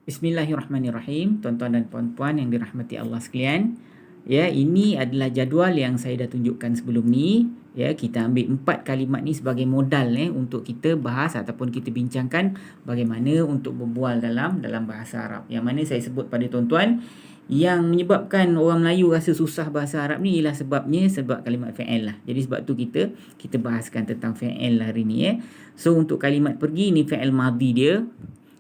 Bismillahirrahmanirrahim, tuan-tuan dan puan-puan yang dirahmati Allah sekalian. Ya, ini adalah jadual yang saya dah tunjukkan sebelum ni. Ya, kita ambil 4 kalimat ni sebagai modal untuk kita bahas ataupun kita bincangkan bagaimana untuk berbual dalam bahasa Arab. Yang mana saya sebut pada tuan-tuan, yang menyebabkan orang Melayu rasa susah bahasa Arab ni ialah sebab kalimat fi'il lah. Jadi sebab tu kita bahaskan tentang fi'il hari ni. So untuk kalimat pergi ni fi'il madhi dia.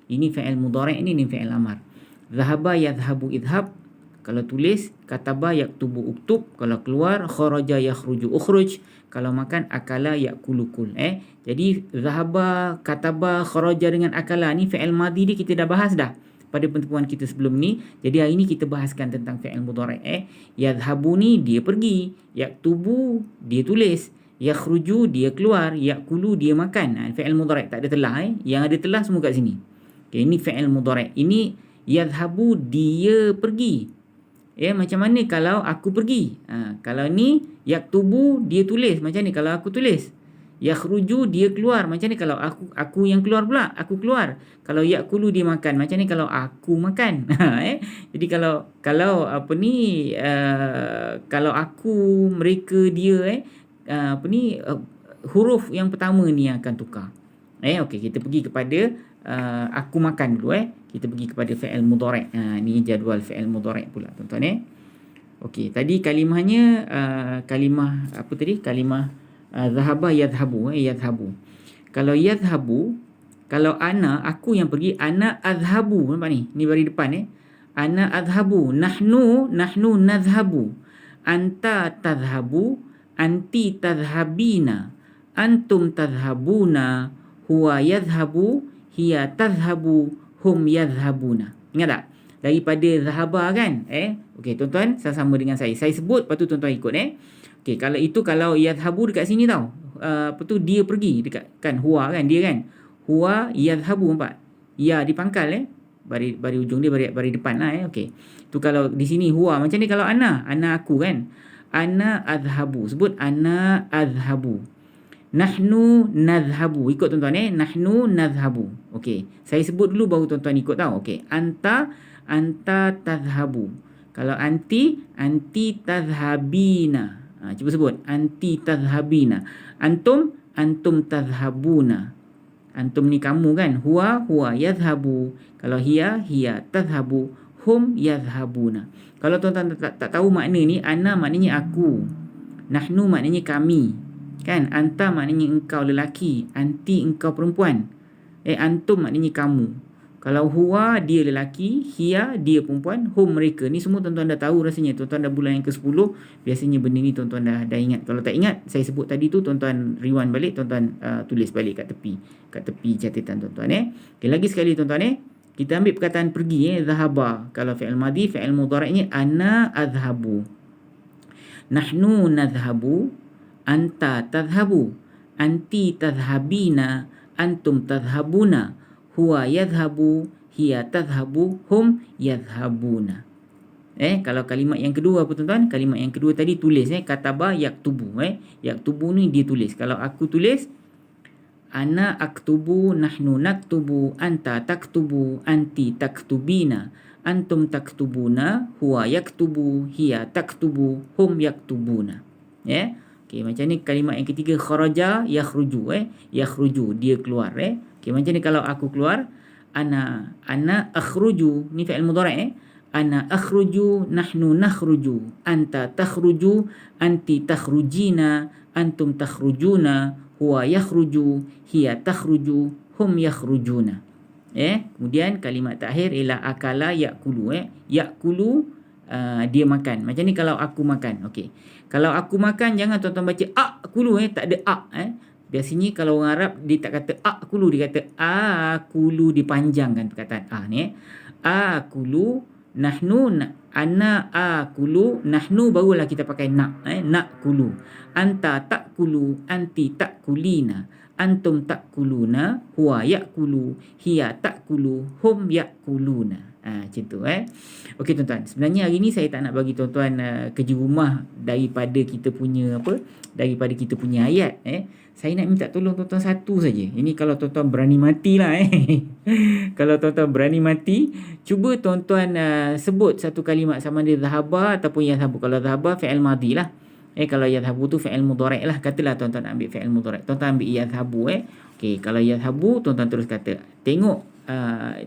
Ini fi'il mudhari', ini fi'il amar. Zahaba yadhhabu idhab, kalau tulis. Kataba yaktubu uktub, kalau keluar. Kharaja yakhruju ukhruj, kalau makan. Akala yakulu kul. Jadi zahaba, kataba, kharaja dengan akala ni fi'il madhi dia kita dah bahas dah pada pertemuan kita sebelum ni. Jadi hari ni kita bahaskan tentang fi'il mudhari'. Yadhhabu ni dia pergi, yaktubu dia tulis, yakhruju dia keluar, yakulu dia makan. Fi'il mudhari' tak ada telah. Yang ada telah semua kat sini. Okay, ini fi'il mudhari'. Ini yadhhabu dia pergi. Macam mana kalau aku pergi? Kalau ni yaktubu dia tulis. Macam ni kalau aku tulis. Yakhruju dia keluar. Macam ni kalau aku yang keluar pula. Aku keluar. Kalau yakulu dia makan. Macam ni kalau aku makan. Jadi kalau apa ni, kalau aku, mereka, dia, huruf yang pertama ni akan tukar. Okey, kita pergi kepada aku makan dulu. Kita pergi kepada fi'il mudhari'. Ni jadual fi'il mudhari' pula tuan-tuan. Okey, tadi kalimahnya kalimah apa tadi? Kalimah zahaba yadhhabu. Yadhhabu. Kalau yadhhabu, kalau ana, aku yang pergi, ana adhhabu. Nampak ni? Ni baris depan. Ana adhhabu. Nahnu nadhhabu. Anta tadhhabu. Anti tadhhabina. Antum tadhhabuna. Huwa yadhhabu. Hiya tadhhabu. Hum yadhhabuna. Ingat tak? Daripada zahaba kan? Okey, tuan-tuan sama dengan saya. Saya sebut, lepas tu tuan-tuan ikut. Okey, kalau yadhhabu dekat sini tau. Apa tu, dia pergi dekat kan, huwa kan, dia kan. Huwa yadhhabu, nampak? Ya dipangkal Bari ujung dia bari depan lah. Okey. Tu kalau di sini huwa. Macam ni kalau ana aku kan. Ana adhhabu. Sebut ana adhhabu. Nahnu nadhhabu. Ikut tuan-tuan. Nahnu nadhhabu. Okey. Saya sebut dulu baru tuan-tuan ikut tau. Okey. Anta tadhhabu. Kalau anti tadhhabina. Cuba sebut. Anti tadhhabina. Antum tadhhabuna. Antum ni kamu kan. Huwa yadhhabu. Kalau hiya tadhhabu. Hum yadhhabuna. Kalau tuan-tuan tak tahu makna ni, ana maknanya aku. Nahnu maknanya kami. Kan? Anta maknanya engkau lelaki. Anti engkau perempuan. Antum maknanya kamu. Kalau huwa dia lelaki, hiya dia perempuan, hum mereka. Ni semua tuan-tuan dah tahu rasanya. Tuan-tuan dah bulan yang ke-10. Biasanya benda ni tuan-tuan dah ingat. Kalau tak ingat, saya sebut tadi tu, tuan-tuan rewind balik, tuan-tuan tulis balik kat tepi catatan tuan-tuan. Okay, lagi sekali tuan-tuan. Kita ambil perkataan pergi. Zahaba. Kalau fi'il madhi, fi'il mudhari'nya ana adhhabu. Nahnu nadhhabu. Anta tadhhabu. Anti tadhhabina. Antum tadhhabuna. Huwa yadhhabu. Hiya tadhhabu. Hum yadhhabuna. Kalau kalimat yang kedua apa tuan-tuan? Kalimat yang kedua tadi tulis. Kataba yaktubu. Yaktubu ni dia tulis. Kalau aku tulis, ana aktubu. Nahnu naktubu. Anta taktubu. Anti taktubina. Antum taktubuna. Huwa yaktubu. Hiya taktubu. Hum yaktubuna. Okey, macam ni kalimat yang ketiga, kharaja yakhruju. Yakhruju dia keluar. Okey, macam ni kalau aku keluar, ana akhruju. Ni fi'il mudhari'. Ana akhruju, nahnu nakhruju, anta takhruju, anti takhrujina, antum takhrujuna, huwa yakhruju, hiya takhruju, hum yakhrujuna. Kemudian kalimat terakhir ialah akala yakulu. Yakulu dia makan. Macam ni kalau aku makan. Okey. Kalau aku makan, jangan tuan-tuan baca akulu. Tak ada Biasanya kalau orang Arab dia tak kata akulu, dia kata akulu, dipanjangkan perkataan ni. Akulu, nahnu, ana akulu, nahnu barulah kita pakai nak. Nakulu. Anta takulu, anti takulina. antum takuluna, huwa yakulu, hiya takulu, hum yakuluna. Macam tu Okey tuan-tuan, sebenarnya hari ni saya tak nak bagi tuan-tuan kerja rumah daripada kita punya ayat Saya nak minta tolong tuan-tuan satu saja. Ini kalau tuan-tuan berani mati lah Kalau tuan-tuan berani mati, cuba tuan-tuan sebut satu kalimat sama ada dhahaba ataupun yadhhabu. Kalau dhahaba fi'il madhi lah. Kalau yadhhabu tu fi'il mudhari' lah. Katalah tuan-tuan ambil fi'il mudhari'. Tuan-tuan ambil yadhhabu Okey, kalau yadhhabu tuan-tuan terus kata. Tengok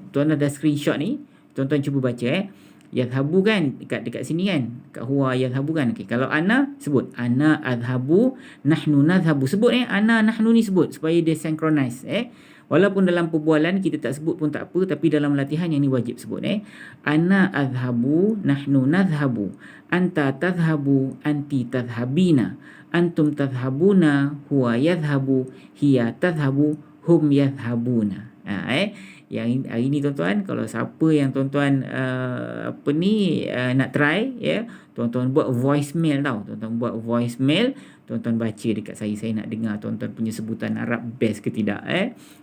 tuan ada screenshot ni. Tuan-tuan cuba baca yadhhabu kan dekat sini kan. Kat huwa yadhhabu kan. Okey, kalau ana sebut ana adhhabu, nahnu nadhhabu. Sebut ana nahnu ni sebut supaya dia synchronize Walaupun dalam perbualan kita tak sebut pun tak apa, tapi dalam latihan yang ni wajib sebut Ana adhhabu, nahnu nadhhabu, anta tadhhabu, anti tadhhabina, antum tadhhabuna, huwa yadhhabu, hiya tadhhabu, hum yadhhabuna. Yang hari ni tuan-tuan, kalau siapa yang tuan-tuan nak try tuan-tuan buat voicemail tau. Tuan-tuan buat voicemail, tuan-tuan baca dekat saya nak dengar tuan-tuan punya sebutan Arab best ke tidak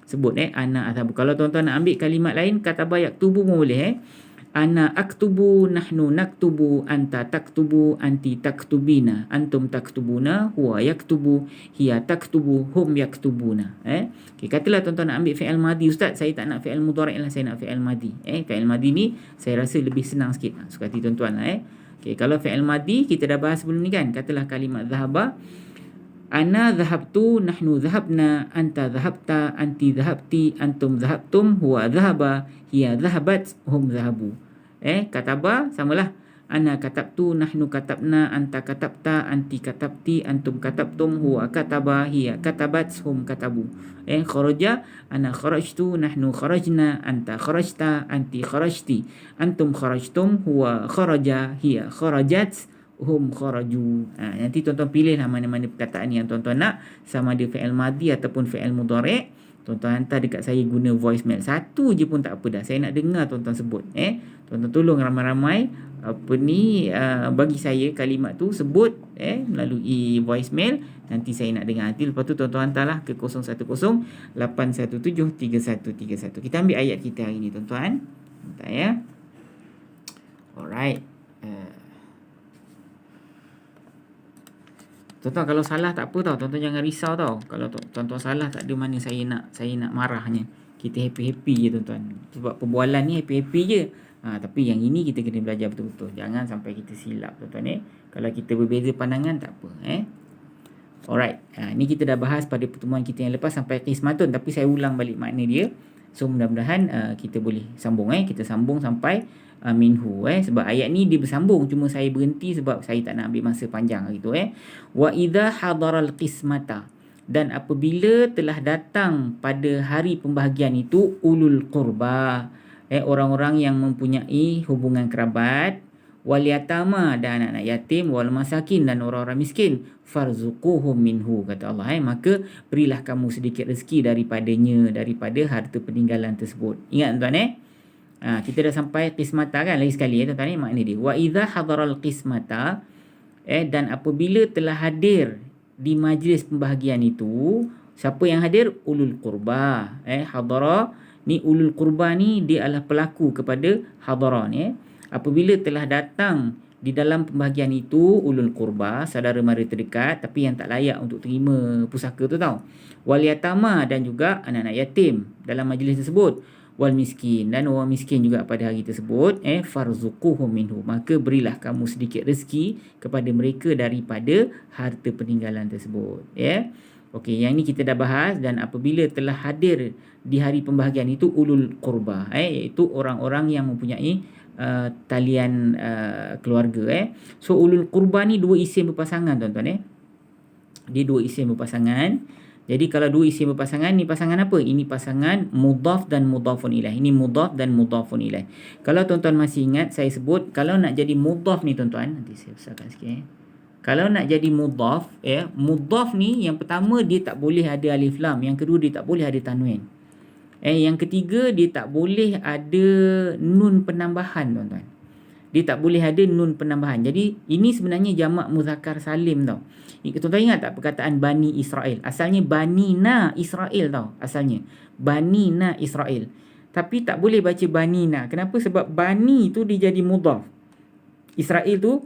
Sebut ana adhabu. Kalau tuan-tuan nak ambil kalimat lain, kata bayak tubuh pun boleh ana aktubu, nahnu naktubu, anta taktubu, anti taktubina, antum taktubuna, huwa yaktubu, hiya taktubu, hum yaktubuna. Okay, katalah tuan-tuan nak ambil fi'il madhi, ustaz saya tak nak fi'il mudhari' lah, saya nak fi'il madhi. Fi'il madhi ni saya rasa lebih senang sikit. Suka hati tuan-tuan Okay, kalau fi'il madhi kita dah bahas sebelum ni kan. Katalah kalimat dhahaba, ana dhahabtu, nahnu dhahabna, anta dhahabta, anti dhahabti, antum dhahabtum, huwa dhahaba, hiya dhahabat, hum dhahabu. Kataba samalah. Ana katabtu, nahnu katabna, anta katabta, anti katabti, antum katabtum, huwa kataba, hiya katabat, hum katabu. Kharaja, ana kharajtu, nahnu kharajna, anta kharajta, anti kharajti, antum kharajtum, huwa kharaja, hiya kharajat, hum kharaju. Nanti tuan-tuan pilihlah mana-mana perkataan yang tuan-tuan nak, sama ada fi'il madhi ataupun fi'il mudhari'. Tuan-tuan hantar dekat saya guna voicemail. Satu je pun tak apa dah. Saya nak dengar tuan-tuan sebut. Tuan-tuan tolong ramai-ramai bagi saya kalimat tu sebut melalui voicemail. Nanti saya nak dengar. Nanti lepas tu tuan-tuan hantarlah ke 010-817-3131. Kita ambil ayat kita hari ni tuan-tuan. Bentar Alright. Tuan-tuan kalau salah tak apa tau. Tuan-tuan jangan risau tau. Kalau tuan-tuan salah tak ada mana saya nak marahnya. Kita happy-happy je tuan-tuan. Sebab perbualan ni happy-happy je. Tapi yang ini kita kena belajar betul-betul. Jangan sampai kita silap tuan-tuan Kalau kita berbeza pandangan tak apa Alright. Ni kita dah bahas pada pertemuan kita yang lepas sampai qismatun. Tapi saya ulang balik makna dia. So mudah-mudahan kita boleh sambung Kita sambung sampai minhu sebab ayat ni dia bersambung, cuma saya berhenti sebab saya tak nak ambil masa panjang gitu wa idza hadaral qismata, dan apabila telah datang pada hari pembahagian itu ulul qurba orang-orang yang mempunyai hubungan kerabat, wal yatama, dan anak-anak yatim, wal masakin, dan orang-orang miskin, farzuquhum minhu, kata Allah maka berilah kamu sedikit rezeki daripada harta peninggalan tersebut. Ingat tuan kita dah sampai qismata kan lagi sekali tuan-tuan makna dia wa idza hadaral qismata dan apabila telah hadir di majlis pembahagian itu, siapa yang hadir? Ulul qurba. Hadara ni, ulul qurba ni dia adalah pelaku kepada hadara ni apabila telah datang di dalam pembahagian itu ulul qurba, saudara mara terdekat tapi yang tak layak untuk terima pusaka tu tau, wal yatama, dan juga anak-anak yatim dalam majlis tersebut, wal miskin, dan orang miskin juga pada hari tersebut, farzuquhum minhu, maka berilah kamu sedikit rezeki kepada mereka daripada harta peninggalan tersebut. Okey, yang ni kita dah bahas. Dan apabila telah hadir di hari pembahagian itu ulul qurba, iaitu orang-orang yang mempunyai talian keluarga. So ulul qurba ni dua isim berpasangan tuan-tuan dia dua isim berpasangan. Jadi kalau dua isim berpasangan, ni pasangan apa? Ini pasangan mudhaf dan mudhafun ilaih. Ini mudhaf dan mudhafun ilaih. Kalau tuan-tuan masih ingat, saya sebut kalau nak jadi mudhaf ni tuan-tuan, nanti saya besarkan sikit Kalau nak jadi mudhaf, mudhaf ni yang pertama dia tak boleh ada alif lam, yang kedua dia tak boleh ada tanwin. Yang ketiga dia tak boleh ada nun penambahan tuan-tuan. Dia tak boleh ada nun penambahan. Jadi ini sebenarnya jamak muzakkar salim tau. Tuan-tuan ingat tak perkataan Bani Israel? Asalnya Banina Israel tau. Asalnya Banina Israel. Tapi tak boleh baca Banina. Kenapa? Sebab Bani tu dia jadi mudhaf. Israel tu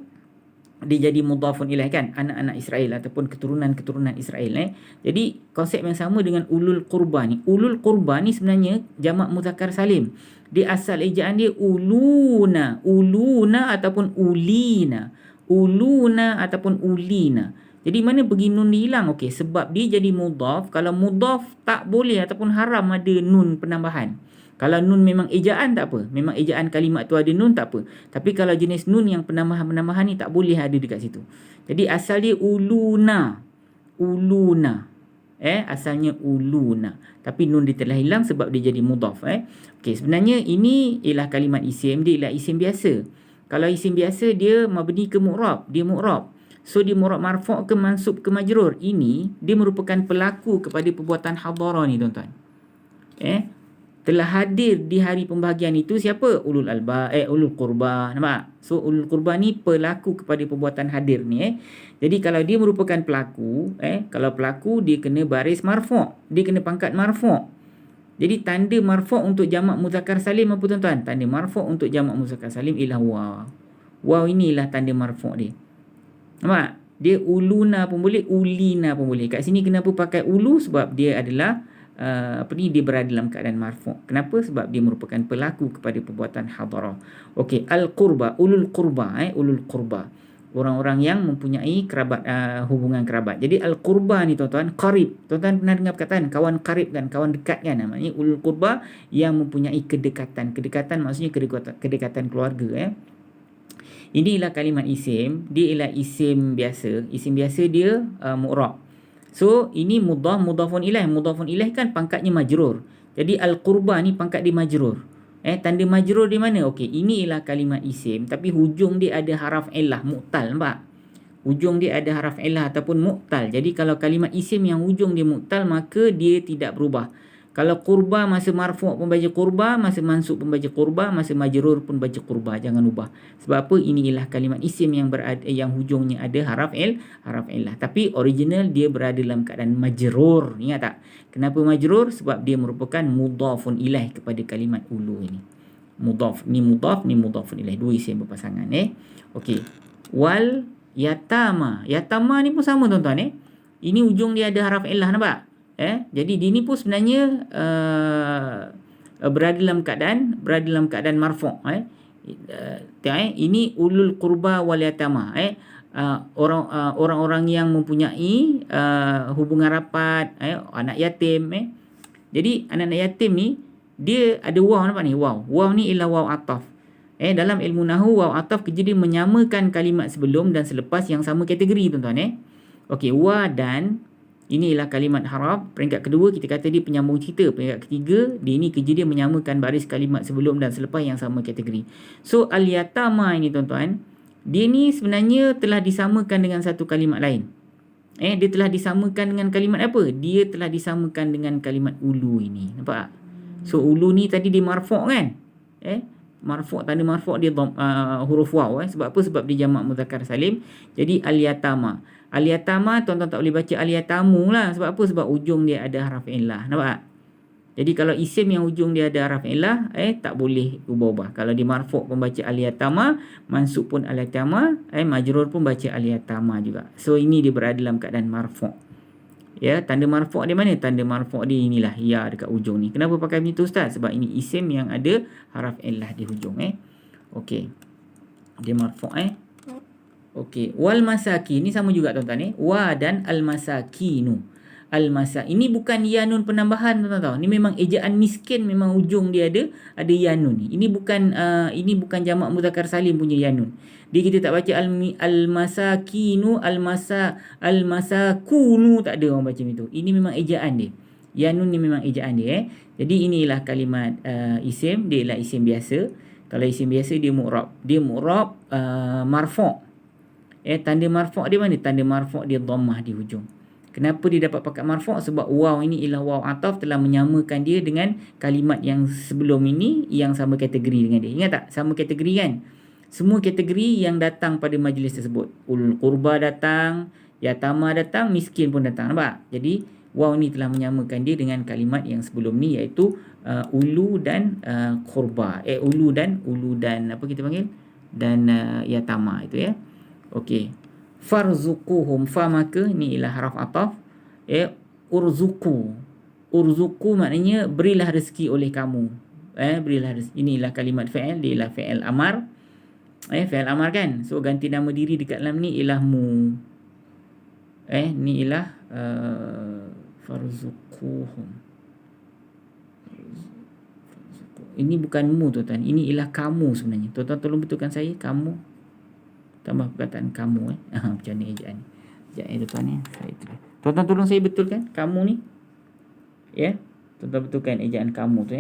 dia jadi mudhafun ilaih kan, anak-anak Israel ataupun keturunan-keturunan Israel. Jadi konsep yang sama dengan ulul qurba ni. Ulul qurba ni sebenarnya jamak muzakkar salim. Dia asal ejaan dia uluna ataupun ulina. Uluna ataupun ulina. Jadi mana pergi nun hilang? Okey, sebab dia jadi mudhaf. Kalau mudhaf tak boleh ataupun haram ada nun penambahan. Kalau nun memang ejaan tak apa. Memang ejaan kalimat tu ada nun tak apa. Tapi kalau jenis nun yang penambahan-penambahan ni tak boleh ada dekat situ. Jadi asal dia uluna. Uluna. Asalnya uluna. Tapi nun dia telah hilang sebab dia jadi mudhaf. Okey, sebenarnya ini ialah kalimat isim. Dia ialah isim biasa. Kalau isim biasa dia mabni ke mu'rab. Dia mu'rab. So dia mu'rab marfu' ke mansub ke majrur. Ini dia merupakan pelaku kepada perbuatan hadara ni tuan-tuan. Telah hadir di hari pembahagian itu siapa? Ulul qurba. Nampak? So ulul qurba ni pelaku kepada perbuatan hadir ni. Jadi kalau dia merupakan pelaku, kalau pelaku dia kena baris marfu', dia kena pangkat marfu'. Jadi tanda marfu' untuk jamak muzakkar salim apa tuan-tuan? Tanda marfu' untuk jamak muzakkar salim ialah waw. Waw inilah tanda marfu' dia. Nampak? Dia uluna pun boleh, ulina pun boleh. Kat sini kenapa pakai ulu? Sebab dia adalah dia berada dalam keadaan marfu'. Kenapa? Sebab dia merupakan pelaku kepada perbuatan hadarah. Okey, al-qurba, ulul qurba, ulul qurba. Orang-orang yang mempunyai kerabat, hubungan kerabat. Jadi al-qurba ni tuan-tuan, qarib. Tuan-tuan pernah dengar perkataan kawan qarib kan, kawan dekat kan namanya ulul qurba yang mempunyai kedekatan. Kedekatan maksudnya kedekatan keluarga. Inilah kalimat isim, dia ialah isim biasa. Isim biasa dia mu'rab. So ini mudhafun ilaih. Mudhafun ilaih kan pangkatnya majrur. Jadi al-qurba ni pangkat dia majrur. Tanda majrur di mana? Okey, ini ialah kalimat isim tapi hujung dia ada haraf illah mu'tal, nampak? Hujung dia ada haraf illah ataupun mu'tal. Jadi kalau kalimat isim yang hujung dia mu'tal maka dia tidak berubah. Kalau qurba masa marfu' pun baca qurba, masa mansub pun baca qurba, masa majrur pun baca qurba, jangan ubah. Sebab apa? Ini ialah kalimat isim yang hujungnya ada haraf illah. Tapi original dia berada dalam keadaan majrur. Ingat tak? Kenapa majrur? Sebab dia merupakan mudhafun ilaih kepada kalimat ulu ini. Mudhaf, ni mudhafun ilaih. Dua isim berpasangan. Okey. Wal yatama. Yatama ni pun sama tuan-tuan. Ini ujung dia ada haraf illah, nampak? Jadi ini pun sebenarnya berada dalam keadaan marfu'. Ini ulul qurba wal yatama. Orang-orang yang mempunyai hubungan rapat, anak yatim. Jadi anak-anak yatim ni dia ada waw, nampak ni waw. Waw ni ialah waw ataf. Dalam ilmu nahwu waw ataf kerja dia menyamakan kalimat sebelum dan selepas yang sama kategori tuan-tuan. Okey, wa dan ini ialah kalimat haraf. Peringkat kedua kita kata dia penyambung cerita. Peringkat ketiga dia ini kerja dia menyamakan baris kalimat sebelum dan selepas yang sama kategori. So al-yatama ini tuan-tuan, dia ni sebenarnya telah disamakan dengan satu kalimat lain. Dia telah disamakan dengan kalimat apa? Dia telah disamakan dengan kalimat ulu ini. Nampak tak? So ulu ni tadi dia marfu' kan? Marfu', tanda marfu' dia huruf waw. Sebab apa? Sebab dia jamak muzakkar salim. Jadi al-yatama. Al-yatama tuan-tuan tak boleh baca al-yatamu lah. Sebab apa? Sebab ujung dia ada haraf illah. Nampak tak? Jadi kalau isim yang ujung dia ada haraf illah, tak boleh ubah-ubah. Kalau di marfu' pun baca al-yatama, mansub pun al-yatama, majrur pun baca al-yatama juga. So ini dia berada dalam keadaan marfu'. Tanda marfu' dia mana? Tanda marfu' dia inilah ya dekat ujung ni. Kenapa pakai begitu ustaz? Sebab ini isim yang ada haraf illah di hujung. Okey. Dia marfu'. Okey, wal masakin ni sama juga tuan-tuan. Wa dan al masakinu. Ini bukan ya nun penambahan tuan-tuan. Ni memang ejaan miskin, memang ujung dia ada ya nun ni. Ini bukan jamak muzakkar salim punya ya nun. Dia kita tak baca al masakinu, al masakunu, tak ada orang baca itu. Ini memang ejaan dia. Ya nun ni memang ejaan dia. Jadi inilah kalimat isim, dia ialah isim biasa. Kalau isim biasa dia mu'rab. Dia mu'rab marfu'. Tanda marfu' dia mana? Tanda marfu' dia dhammah di hujung. Kenapa dia dapat pakai marfu'? Sebab waw ini ialah waw ataf, telah menyamakan dia dengan kalimat yang sebelum ini yang sama kategori dengan dia. Ingat tak? Sama kategori kan? semua kategori yang datang pada majlis tersebut. Ulul qurba datang, yatama datang, miskin pun datang. Nampak? Jadi waw ni telah menyamakan dia dengan kalimat yang sebelum ni, iaitu ulu dan qurba. Ulu dan apa kita panggil? Dan yatama itu ya. Okey. Farzuquhum, fa maka ni ialah haraf ataf. Urzuku. Urzuku maknanya berilah rezeki oleh kamu. Berilah rezeki. Inilah kalimat fa'il, dia ialah fa'il amar. Fa'il amar kan. So ganti nama diri dekat dalam ni ialah mu. Ni ialah farzuquhum. Ini bukan mu tuan-tuan, ini ialah kamu sebenarnya. Tuan-tuan tolong betulkan saya, kamu. Tambah perkataan kamu macam ni ejaan ni. Sekejap tuan-tuan ni. Tuan-tuan tolong saya betulkan kamu ni. Ya. Tuan-tuan betulkan ejaan kamu tu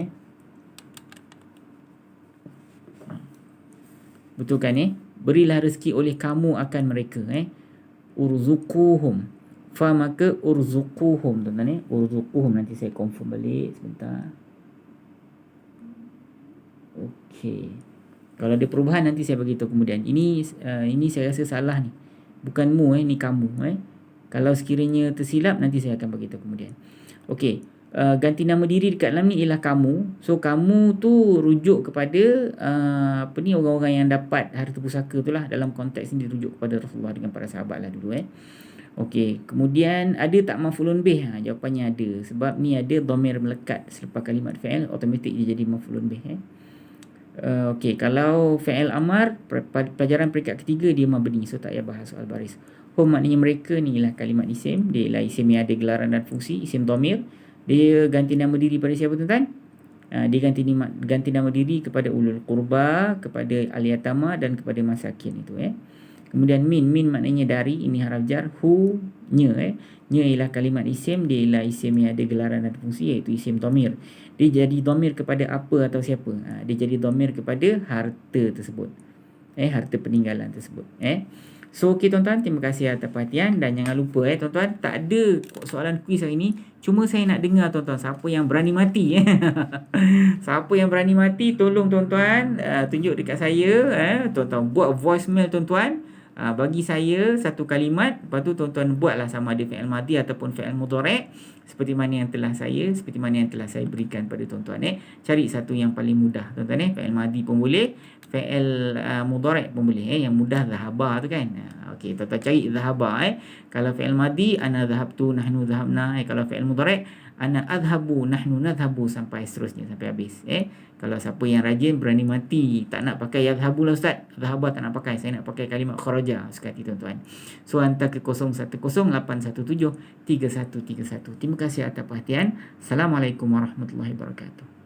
Betulkan berilah rezeki oleh kamu akan mereka urzuquhum. Fa maka urzuquhum tuan-tuan urzuquhum, nanti saya confirm balik sebentar. Okey. Kalau ada perubahan nanti saya beritahu kemudian. Ini saya rasa salah ni. Bukan mu ni kamu Kalau sekiranya tersilap nanti saya akan beritahu kemudian. Okey. Ganti nama diri dekat dalam ni ialah kamu. So kamu tu rujuk kepada orang-orang yang dapat harta pusaka tu lah. Dalam konteks ni dirujuk kepada Rasulullah dengan para sahabat lah dulu Okey. Kemudian ada tak maf'ulun bih? Jawapannya ada. Sebab ni ada dhamir melekat selepas kalimat fa'il, automatik dia jadi maf'ulun bih Okey, kalau fa'il amar pelajaran peringkat ketiga dia mabni, so tak payah bahas soal baris. Hum maknanya mereka ni ialah kalimat isim, dia ialah isim yang ada gelaran dan fungsi, isim dhamir. Dia ganti nama diri pada siapa tuan-tuan? Dia ganti nama diri kepada ulul qurba, kepada al-yatama dan kepada masakin itu Kemudian min maknanya dari, ini haraf jar. Hu nya nya ialah kalimat isim, dia ialah isim yang ada gelaran dan fungsi, iaitu isim dhamir. Dia jadi dhamir kepada apa atau siapa? Dia jadi dhamir kepada harta tersebut. Harta peninggalan tersebut. So okey tuan-tuan, terima kasih atas perhatian dan jangan lupa tuan-tuan, tak ada soalan kuis hari ni. Cuma saya nak dengar tuan-tuan siapa yang berani mati Siapa yang berani mati, tolong tuan-tuan tunjuk dekat saya tuan-tuan buat voicemail tuan-tuan. Bagi saya satu kalimat, lepas tu tuan-tuan buatlah sama ada fi'il madhi ataupun fi'il mudhari' seperti mana yang telah saya berikan pada tuan-tuan Cari satu yang paling mudah tuan-tuan fi'il madhi pun boleh, fi'il mudhari' pun boleh yang mudah dhahaba tu kan. Okey, tuan-tuan cari dhahaba Kalau fi'il madhi ana dhahabtu, nahnu dhahabna. Kalau fi'il mudhari' ana adhabu, nahnu nadhabu, sampai seterusnya, sampai habis Kalau siapa yang rajin berani mati, tak nak pakai yadhabu lah ustaz, dhahaba tak nak pakai, saya nak pakai kalimat kharaja sekali tuan-tuan. So hantar ke 0108173131. Terima kasih atas perhatian. Assalamualaikum warahmatullahi wabarakatuh.